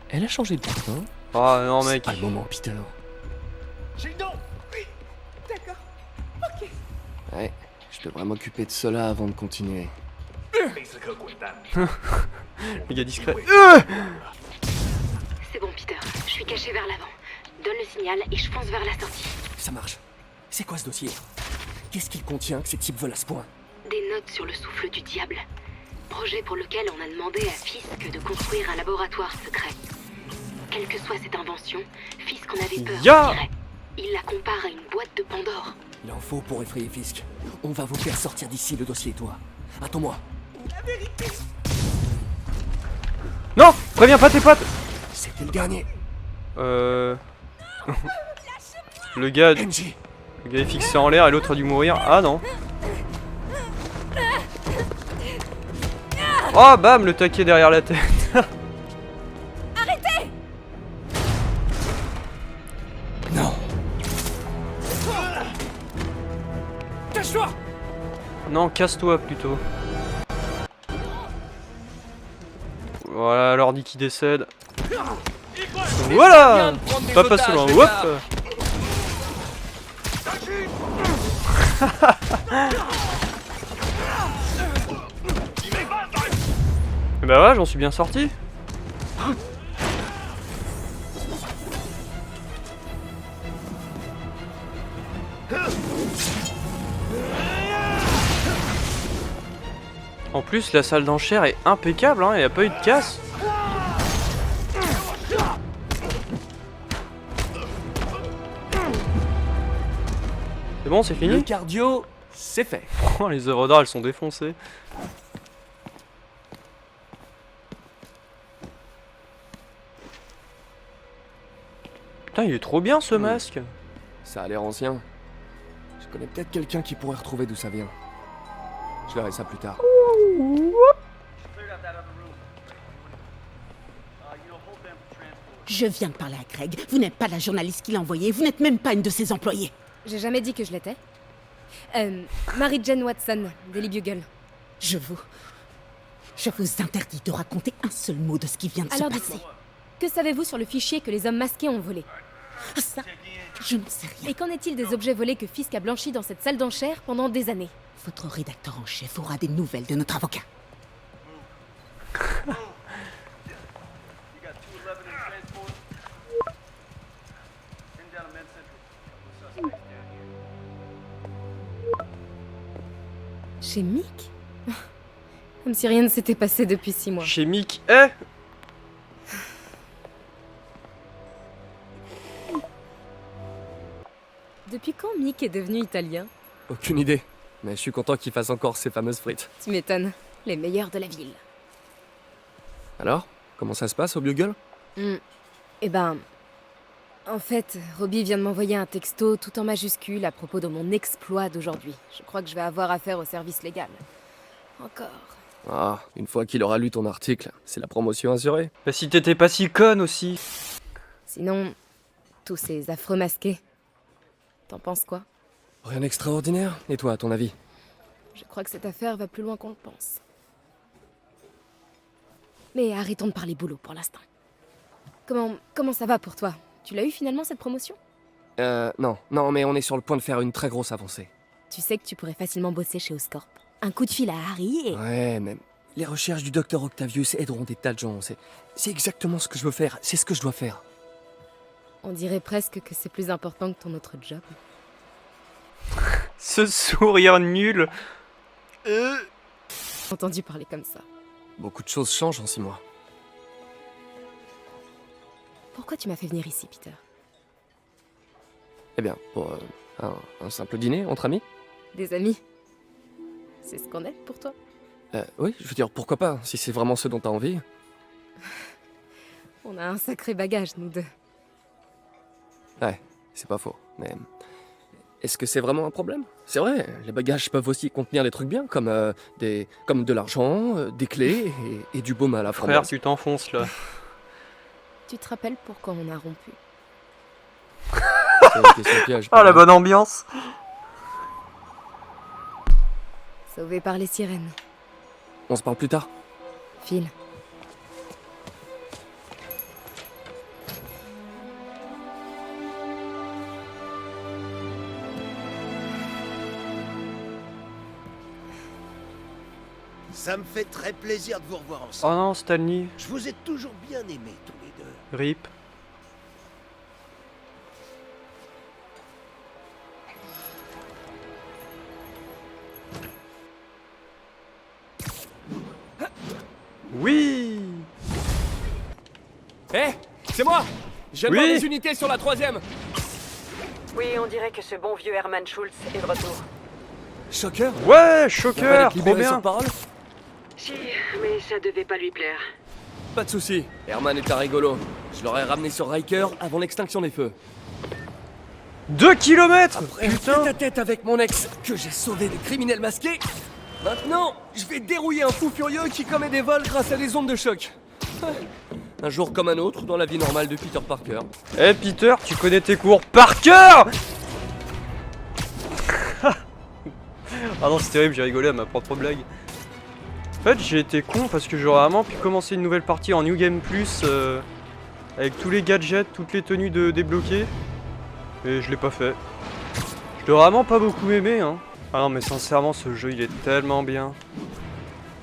Elle a changé de parfum? Ah non mec. C'est pas le moment, Peter. D'accord. Ok. Ouais, je devrais m'occuper de cela avant de continuer. Le gars discret. C'est bon, Peter. Je suis caché vers l'avant. Donne le signal et je fonce vers la sortie. Ça marche. C'est quoi ce dossier? Qu'est-ce qu'il contient que ces types veulent à ce point? Des notes sur le souffle du diable. Projet pour lequel on a demandé à Fisk de construire un laboratoire secret. Quelle que soit cette invention, Fisk en avait peur, je dirais. Il la compare à une boîte de Pandore. Il en faut pour effrayer Fisk. On va vous faire sortir d'ici, le dossier et toi. Attends-moi. La vérité. Non, préviens pas tes potes. C'était le dernier. Le gars... Le gars est fixé en l'air et l'autre a dû mourir. Ah non. Oh bam, le taquet derrière la tête. Arrêtez! Non. Cache-toi! Non, casse-toi plutôt. Voilà, l'ordi qui décède. Voilà! Pas passer loin. Hop! Bah ouais, j'en suis bien sorti. En plus, la salle d'enchères est impeccable, hein, il n'y a pas eu de casse. C'est bon, c'est fini? Le cardio, c'est fait. Oh, les œuvres d'art, elles sont défoncées. Putain, il est trop bien ce masque. Ça a l'air ancien. Je connais peut-être quelqu'un qui pourrait retrouver d'où ça vient. Je verrai ça plus tard. Je viens de parler à Craig. Vous n'êtes pas la journaliste qui l'a envoyé. Vous n'êtes même pas une de ses employées. J'ai jamais dit que je l'étais. Mary-Jane Watson, Daily Bugle. Je vous interdis de raconter un seul mot de ce qui vient de Alors se passer. dites-moi, que savez-vous sur le fichier que les hommes masqués ont volé? Ça, je ne sais rien. Et qu'en est-il des objets volés que Fisk a blanchis dans cette salle d'enchères pendant des années? Votre rédacteur en chef aura des nouvelles de notre avocat. Chez Mick? Comme si rien ne s'était passé depuis 6 mois. Chez Mick, eh? Depuis quand Mick est devenu italien? Aucune idée. Mais je suis content qu'il fasse encore ses fameuses frites. Tu m'étonnes. Les meilleurs de la ville. Alors, comment ça se passe au Bugle? Eh ben... En fait, Robbie vient de m'envoyer un texto tout en majuscule à propos de mon exploit d'aujourd'hui. Je crois que je vais avoir affaire au service légal. Encore. Ah, une fois qu'il aura lu ton article, c'est la promotion assurée. Bah si t'étais pas si conne aussi. Sinon, tous ces affreux masqués. T'en penses quoi? Rien d'extraordinaire. Et toi, à ton avis? Je crois que cette affaire va plus loin qu'on le pense. Mais arrêtons de parler boulot pour l'instant. Comment ça va pour toi? Tu l'as eu finalement cette promotion? Non, mais on est sur le point de faire une très grosse avancée. Tu sais que tu pourrais facilement bosser chez Oscorp. Un coup de fil à Harry et... Ouais, mais les recherches du docteur Octavius aideront des tas de gens. C'est exactement ce que je veux faire. C'est ce que je dois faire. On dirait presque que c'est plus important que ton autre job. Ce sourire nul. Entendu parler comme ça. Beaucoup de choses changent en 6 mois. Pourquoi tu m'as fait venir ici, Peter? Eh bien, pour un simple dîner entre amis. Des amis? C'est ce qu'on est pour toi? Oui, je veux dire, pourquoi pas, si c'est vraiment ce dont t'as envie. On a un sacré bagage, nous deux. Ouais, c'est pas faux, mais... Est-ce que c'est vraiment un problème? C'est vrai, les bagages peuvent aussi contenir des trucs bien, comme de l'argent, des clés et du baume à la framboise. Frère, tu t'enfonces là. Tu te rappelles pourquoi on a rompu? Oh la bonne ambiance. Sauvé par les sirènes. On se parle plus tard. File. Ça me fait très plaisir de vous revoir ensemble. Oh non, Stanley. Je vous ai toujours bien aimés tous les deux. Rip. Oui. Hé, c'est moi. Je viens de voir des unités sur la 3ème. Oui, on dirait que ce bon vieux Herman Schultz est de retour. Shocker? Ouais, Shocker, trop bien. Si, mais ça devait pas lui plaire. Pas de soucis, Herman est un rigolo. Je l'aurais ramené sur Riker avant l'extinction des feux. 2 kilomètres. Après un tête-à-tête avec mon ex, que j'ai sauvé des criminels masqués, maintenant, je vais dérouiller un fou furieux qui commet des vols grâce à des ondes de choc. Un jour comme un autre dans la vie normale de Peter Parker. Eh Peter, tu connais tes cours par cœur. Ah non, c'est terrible, j'ai rigolé à ma propre blague. En fait, j'ai été con parce que j'aurais vraiment pu commencer une nouvelle partie en New Game Plus avec tous les gadgets, toutes les tenues débloquées. Et je l'ai pas fait. Je l'ai vraiment pas beaucoup aimé, hein. Ah non, mais sincèrement, ce jeu, il est tellement bien.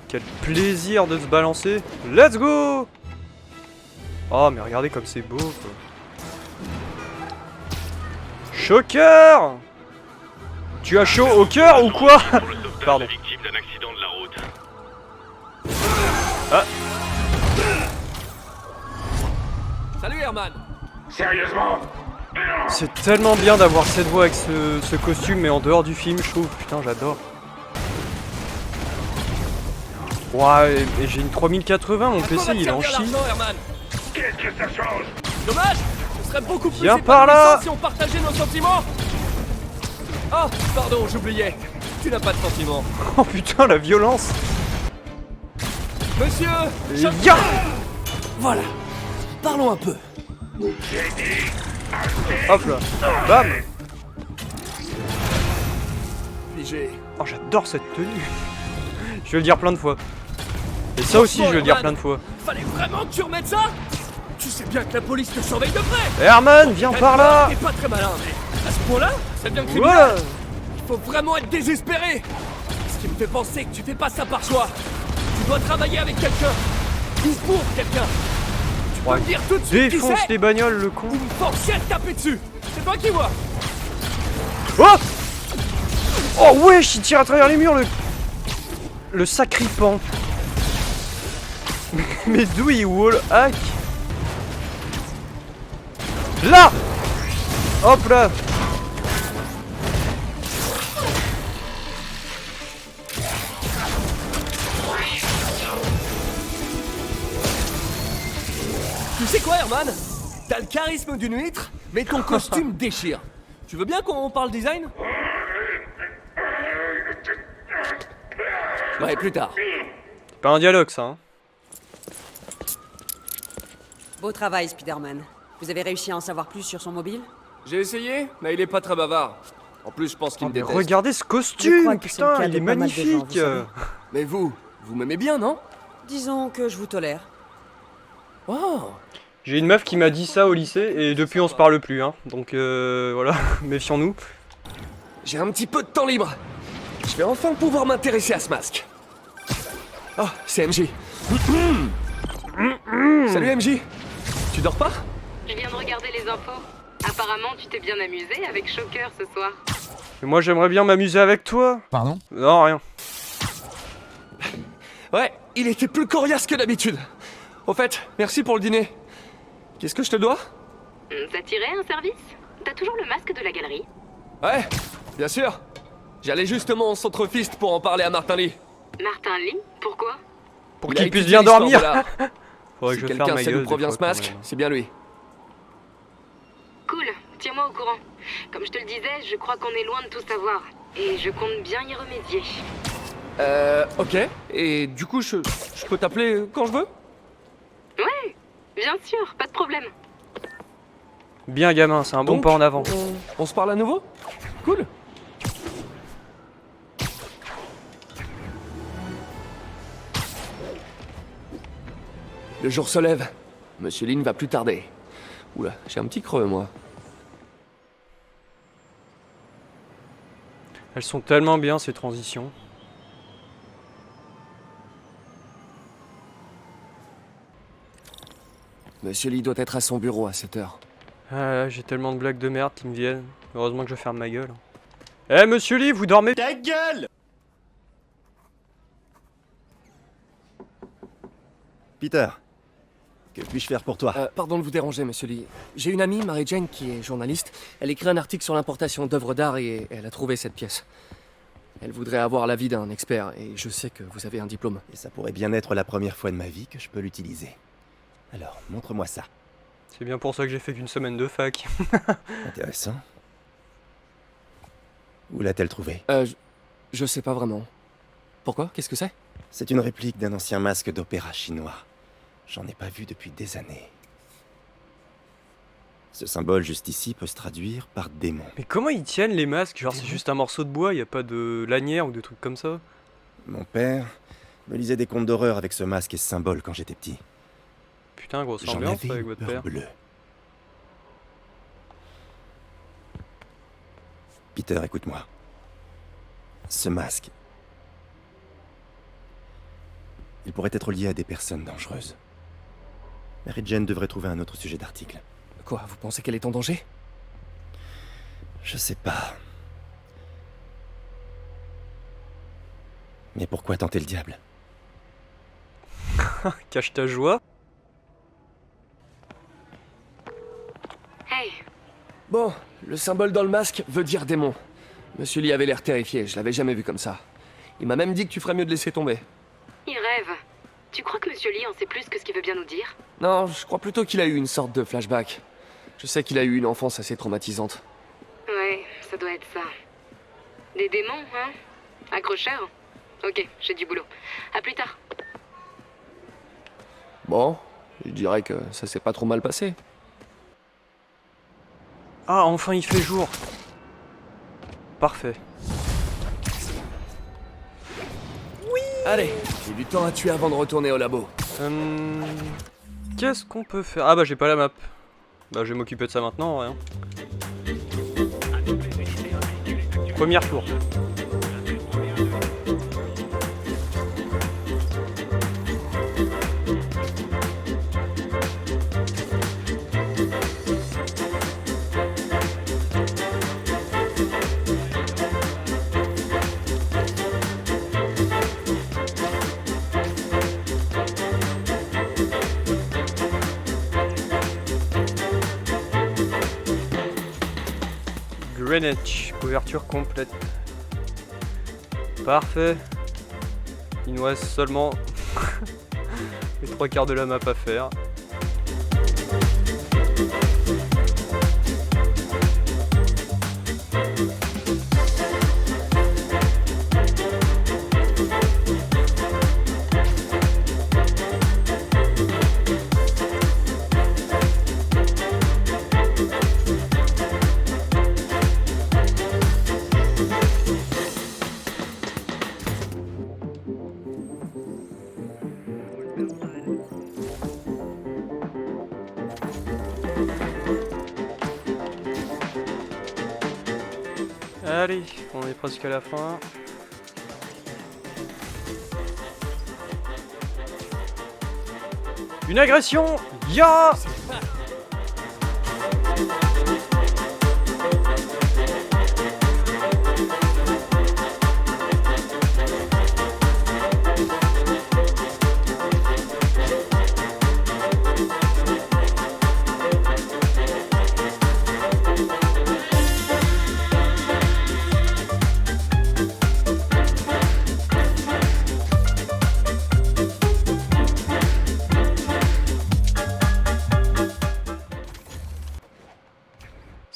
Quel plaisir de se balancer. Let's go! Oh, mais regardez comme c'est beau, quoi. Shocker! Tu as chaud au cœur ou quoi? Pardon. Victime d'un accident de la route. Ah. Salut Herman. Sérieusement? C'est tellement bien d'avoir cette voix avec ce costume, mais en dehors du film, je trouve. Putain, j'adore. Ouais, et j'ai une 3080, mon PC, il est en chie. Qu'est-ce que ça change? Dommage. Ce serait beaucoup plus Viens par là si on partageait nos sentiments. Oh, pardon, j'oubliais. Tu n'as pas de sentiments. Oh putain, la violence. Monsieur. Ya. Voilà. Parlons un peu. Hop là. Bam. Figé. Oh, j'adore cette tenue. Je vais le dire plein de fois. Et ça aussi, je vais le dire plein de fois. Fallait vraiment que tu remettes ça? Tu sais bien que la police te surveille de près. Herman, viens par là. T'es pas très malin, mais à ce point-là, ça devient criminel. Ouais. Il faut vraiment être désespéré. Ce qui me fait penser que tu fais pas ça par choix. Tu dois travailler avec quelqu'un. Ou pour quelqu'un. Tu peux me dire tout de suite qui Défonce c'est, les bagnoles, le con. ou me forcer à te taper dessus. C'est toi qui vois. Oh. Oh wesh, il tire à travers les murs, le sacripant. Mais d'où il wall hack? Là. Hop là. Tu sais quoi, Herman? T'as le charisme d'une huître, mais ton costume déchire. Tu veux bien qu'on parle design? Ouais, plus tard. C'est pas un dialogue, ça, hein. Beau travail, Spider-Man. Vous avez réussi à en savoir plus sur son mobile? J'ai essayé, mais il est pas très bavard. En plus, je pense qu'il me Mais déteste. regardez ce Je costume, crois que c'est le putain, cas il de est pas mal de gens, magnifique. vous savez. Mais vous m'aimez bien, non? Disons que je vous tolère. Oh. J'ai une meuf qui m'a dit ça au lycée et depuis on se parle plus, hein. Donc voilà, méfions-nous. J'ai un petit peu de temps libre. Je vais enfin pouvoir m'intéresser à ce masque. Oh, c'est MJ. Salut MJ. Tu dors pas? Je viens de regarder les infos. Apparemment, tu t'es bien amusé avec Shocker ce soir. Mais moi j'aimerais bien m'amuser avec toi. Pardon? Non, rien. Ouais, il était plus coriace que d'habitude. Au fait, merci pour le dîner. Qu'est-ce que je te dois? Ça t'irait un service? T'as toujours le masque de la galerie? Ouais, bien sûr. J'allais justement au centre Fist pour en parler à Martin Lee. Martin Lee? Pourquoi? Pour Il a qu'il puisse étudié bien dormir. l'histoire de l'art. Faudrait Si que je quelqu'un ferme ma sait gueule. d'où provient des ce fois, masque, quand même. c'est bien lui. Cool, tiens-moi au courant. Comme je te le disais, je crois qu'on est loin de tout savoir. Et je compte bien y remédier. Ok. Et du coup, je peux t'appeler quand je veux? Ouais, bien sûr, pas de problème. Bien gamin, c'est un bon Donc, pas en avant. On se parle à nouveau? Cool. Le jour se lève. Monsieur Lee ne va plus tarder. Oula, j'ai un petit creux, moi. Elles sont tellement bien ces transitions. Monsieur Lee doit être à son bureau à 7 heure. Ah, j'ai tellement de blagues de merde qui me viennent. Heureusement que je ferme ma gueule. Eh monsieur Lee, vous dormez? Ta gueule! Peter, que puis-je faire pour toi? Pardon de vous déranger, monsieur Lee. J'ai une amie, Mary Jane, qui est journaliste. Elle écrit un article sur l'importation d'œuvres d'art et elle a trouvé cette pièce. Elle voudrait avoir l'avis d'un expert et je sais que vous avez un diplôme. Et ça pourrait bien être la première fois de ma vie que je peux l'utiliser. Alors, montre-moi ça. C'est bien pour ça que j'ai fait qu'une semaine de fac. Intéressant. Où l'a-t-elle trouvé? Je sais pas vraiment. Pourquoi? Qu'est-ce que c'est? C'est une réplique d'un ancien masque d'opéra chinois. J'en ai pas vu depuis des années. Ce symbole juste ici peut se traduire par démon. Mais comment ils tiennent les masques? Genre c'est juste un morceau de bois, y a pas de lanière ou de trucs comme ça? Mon père me lisait des contes d'horreur avec ce masque et ce symbole quand j'étais petit. Putain, grosse J'en ambiance avais avec eu votre peur père. bleue. Peter, écoute-moi. Ce masque, il pourrait être lié à des personnes dangereuses. Mary Jane devrait trouver un autre sujet d'article. Quoi, vous pensez qu'elle est en danger? Je sais pas. Mais pourquoi tenter le diable? Cache ta joie. Hey, Bon, le symbole dans le masque veut dire démon. Monsieur Lee avait l'air terrifié, je l'avais jamais vu comme ça. Il m'a même dit que tu ferais mieux de laisser tomber. il rêve. Tu crois que Monsieur Lee en sait plus que ce qu'il veut bien nous dire? Non, je crois plutôt qu'il a eu une sorte de flashback. Je sais qu'il a eu une enfance assez traumatisante. Ouais, ça doit être ça. Des démons, hein? Accrocheur? Ok, j'ai du boulot. À plus tard. Bon, je dirais que ça s'est pas trop mal passé. Ah, enfin il fait jour. Parfait. Allez, j'ai du temps à tuer avant de retourner au labo. Qu'est-ce qu'on peut faire? Ah bah j'ai pas la map. Bah je vais m'occuper de ça maintenant, rien. Premier tour. Greenwich, couverture complète. Parfait. Il nous reste seulement les 3/4 de la map à faire. Allez, on est presque à la fin. Une agression! Ya!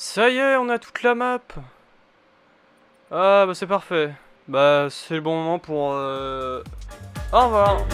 Ça y est, on a toute la map. Ah bah c'est parfait. Bah c'est le bon moment pour... Au revoir.